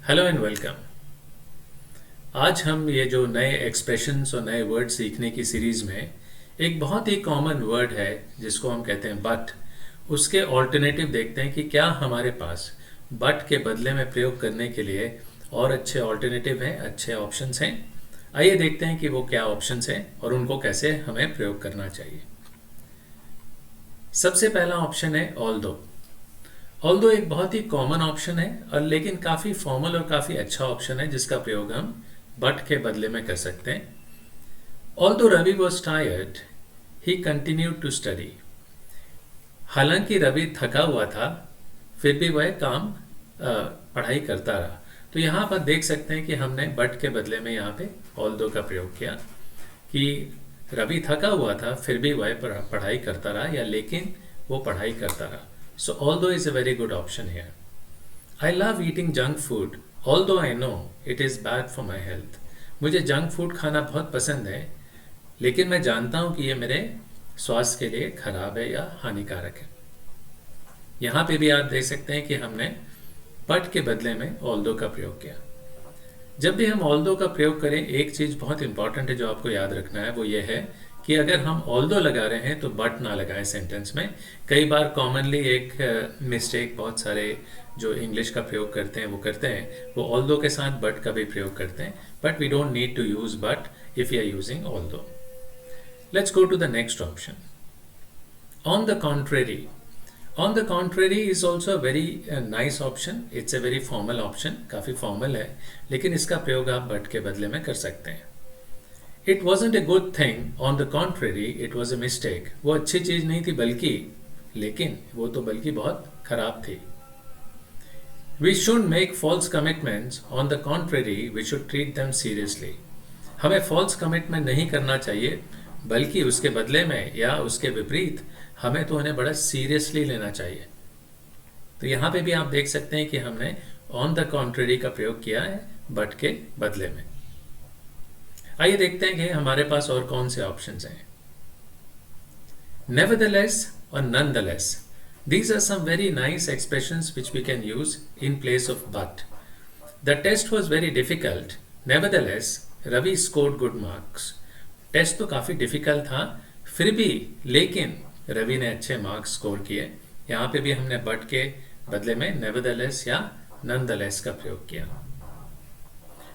Hello and welcome. आज हम ये जो नए एक्सप्रेशंस और नए वर्ड सीखने की सीरीज में एक बहुत ही कॉमन वर्ड है जिसको हम कहते हैं बट, उसके ऑल्टरनेटिव देखते हैं कि क्या हमारे पास बट के बदले में प्रयोग करने के लिए और अच्छे ऑल्टरनेटिव हैं, अच्छे ऑप्शंस हैं। आइए देखते हैं कि वो क्या ऑप्शंस हैं और उनको कैसे हमें प्रयोग करना चाहिए। सबसे पहला ऑप्शन है ऑल्दो। ऑल्दो एक बहुत ही कॉमन ऑप्शन है और लेकिन काफ़ी फॉर्मल और काफ़ी अच्छा ऑप्शन है जिसका प्रयोग हम बट के बदले में कर सकते हैं। Although Ravi was tired he continued to study. हालांकि रवि थका हुआ था फिर भी वह पढ़ाई करता रहा। तो यहाँ पर देख सकते हैं कि हमने बट के बदले में यहाँ पे ऑल्दो का प्रयोग किया कि रवि थका हुआ था फिर भी वह पढ़ाई करता रहा या लेकिन वो पढ़ाई करता रहा। So although is a very good option here. I love eating junk food, although I know it is bad for my health. मुझे जंक फूड खाना बहुत पसंद है लेकिन मैं जानता हूँ कि ये मेरे स्वास्थ्य के लिए खराब है या हानिकारक है। यहाँ पे भी आप देख सकते हैं कि हमने बट के बदले में ऑल्दो का प्रयोग किया। जब भी हम ऑल्दो का प्रयोग करें एक चीज़ बहुत इंपॉर्टेंट है जो आपको याद रखना है, वो ये है कि अगर हम ऑल्दो लगा रहे हैं तो बट ना लगाएं सेंटेंस में। कई बार कॉमनली एक मिस्टेक बहुत सारे जो इंग्लिश का प्रयोग करते हैं वो करते हैं, वो ऑल्दो के साथ बट का भी प्रयोग करते हैं, but we don't need to use but if you are using although. Let's go to the next option, on the contrary. On the contrary is also very nice option. It's a very formal option, काफ़ी formal है लेकिन इसका प्रयोग आप but के बदले में कर सकते हैं। It wasn't a good thing, on the contrary, it was a mistake. वो अच्छी चीज नहीं थी लेकिन वो तो बल्कि बहुत खराब थी। We shouldn't make false commitments, on the contrary, we should treat them seriously. हमें false commitment नहीं करना चाहिए बल्कि उसके बदले में या उसके विपरीत हमें तो उन्हें बड़ा सीरियसली लेना चाहिए। तो यहाँ पे भी आप देख सकते हैं कि हमने on the contrary का प्रयोग किया है बट के बदले में। आइए देखते हैं कि हमारे पास और कौन से ऑप्शंस हैं। Nevertheless और nonetheless, these are some very nice expressions which we can use in place of but. The test was very difficult. Nevertheless, Ravi scored good marks. Test तो काफ़ी डिफिकल्ट था फिर भी लेकिन रवि ने अच्छे मार्क्स स्कोर किए। यहाँ पे भी हमने बट के बदले में nevertheless या nonetheless का प्रयोग किया।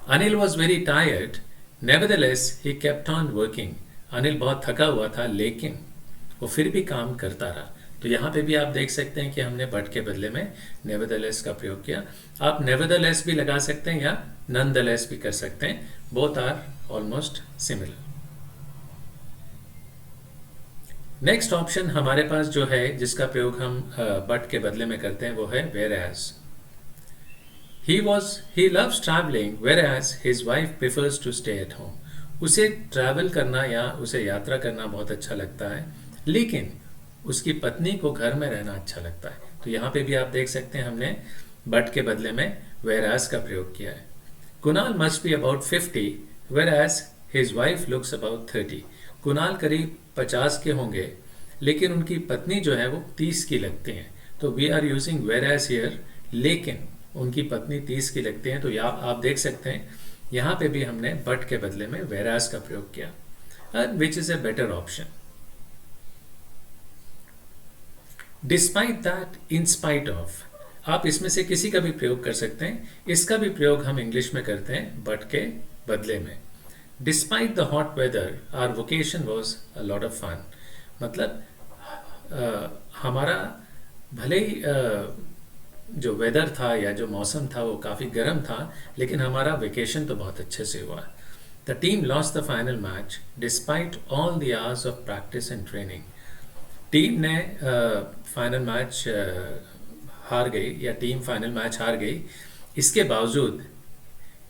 Anil was very tired. Nevertheless, he kept on working. Anil बहुत थका हुआ था लेकिन वो फिर भी काम करता रहा। तो यहाँ पे भी आप देख सकते हैं कि हमने बट के बदले में nevertheless का प्रयोग किया। आप nevertheless भी लगा सकते हैं या nonetheless भी कर सकते हैं। Both are almost similar. Next option हमारे पास जो है जिसका प्रयोग हम बट के बदले में करते हैं वो है whereas. He loves traveling, whereas his wife prefers to stay at home. उसे ट्रैवल करना या उसे यात्रा करना बहुत अच्छा लगता है लेकिन उसकी पत्नी को घर में रहना अच्छा लगता है। तो यहाँ पे भी आप देख सकते हैं हमने बट के बदले में whereas का प्रयोग किया है। Kunal must be about 50, whereas his wife looks about 30. Kunal करीब 50 के होंगे लेकिन उनकी पत्नी जो है वो 30 की लगती हैं। तो we are using whereas here, लेकिन उनकी पत्नी 30 की लगती हैं। तो आप देख सकते हैं यहाँ पे भी हमने बट के बदले में whereas का प्रयोग किया, which is a better option. Despite that, in spite of, आप इसमें से किसी का भी प्रयोग कर सकते हैं। इसका भी प्रयोग हम इंग्लिश में करते हैं बट के बदले में। Despite the hot weather, our vacation was a lot of fun. मतलब हमारा भले ही जो वेदर था या जो मौसम था वो काफ़ी गर्म था लेकिन हमारा वेकेशन तो बहुत अच्छे से हुआ। The team lost the final match despite all the hours of practice and training. Team ने फाइनल मैच हार गई या टीम फाइनल मैच हार गई इसके बावजूद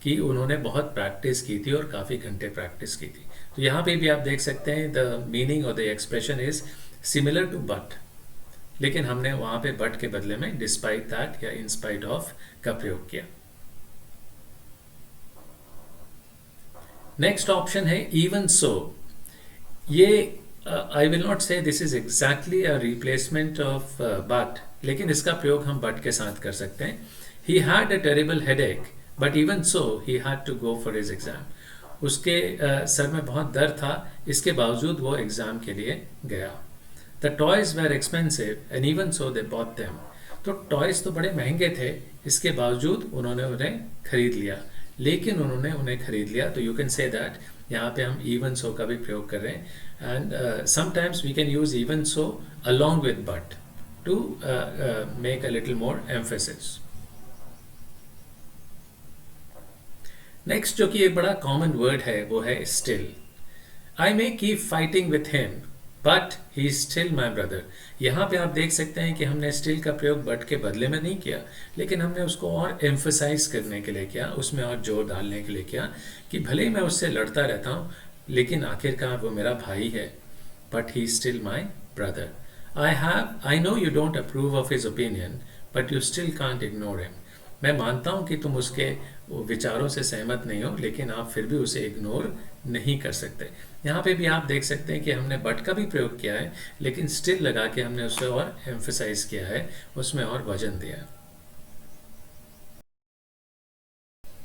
कि उन्होंने बहुत प्रैक्टिस की थी और काफ़ी घंटे प्रैक्टिस की थी। तो यहाँ पे भी आप देख सकते हैं द मीनिंग और the expression is similar to but, लेकिन हमने वहां पे बट के बदले में डिस्पाइट दैट या इन स्पाइट ऑफ का प्रयोग किया। नेक्स्ट ऑप्शन है इवन सो। ये आई विल नॉट से this is exactly a replacement of but, लेकिन इसका प्रयोग हम बट के साथ कर सकते हैं। He had a terrible headache but even so he had to go for his exam. उसके सर में बहुत दर्द था, इसके बावजूद वो एग्जाम के लिए गया। The toys were expensive and even so they bought them. तो टॉयज तो बड़े महंगे थे, इसके बावजूद उन्होंने उन्हें खरीद लिया, लेकिन उन्होंने उन्हें खरीद लिया। तो यू कैन से दैट यहाँ पे हम इवन सो का भी प्रयोग कर रहे हैं, and sometimes we can use even so along with but to make a little more emphasis. Next जो कि एक बड़ा कॉमन वर्ड है वो है still. I may keep fighting with him but he is still my brother. यहाँ पे आप देख सकते हैं कि हमने स्टिल का प्रयोग बट के बदले में नहीं किया, लेकिन हमने उसको और एम्फसाइज करने के लिए किया, उसमें और जोर डालने के लिए किया कि भले ही मैं उससे लड़ता रहता हूँ, लेकिन आखिरकार वो मेरा भाई है। But he is still my brother. I know you don't approve of his opinion but you still can't ignore him. मैं मानता हूं कि तुम उसके विचारों से सहमत नहीं हो, लेकिन आप फिर भी उसे इग्नोर नहीं कर सकते। यहाँ पे भी आप देख सकते हैं कि हमने बट का भी प्रयोग किया है, लेकिन स्टिल लगा के हमने उसे और एम्फसाइज किया है, उसमें और वजन दिया है।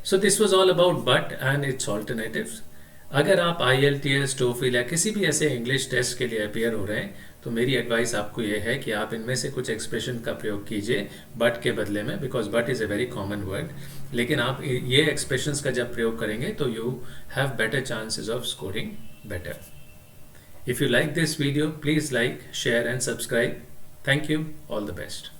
So this was all about but and it's alternatives. अगर आप IELTS, TOEFL या किसी भी ऐसे इंग्लिश टेस्ट के लिए अपियर हो रहे हैं, तो मेरी एडवाइस आपको ये है कि आप इनमें से कुछ एक्सप्रेशन का प्रयोग कीजिए बट के बदले में, because but is a very common word. लेकिन आप ये एक्सप्रेशंस का जब प्रयोग करेंगे तो you have better chances of scoring better. If you like this video, please like, share and subscribe. Thank you. All the best.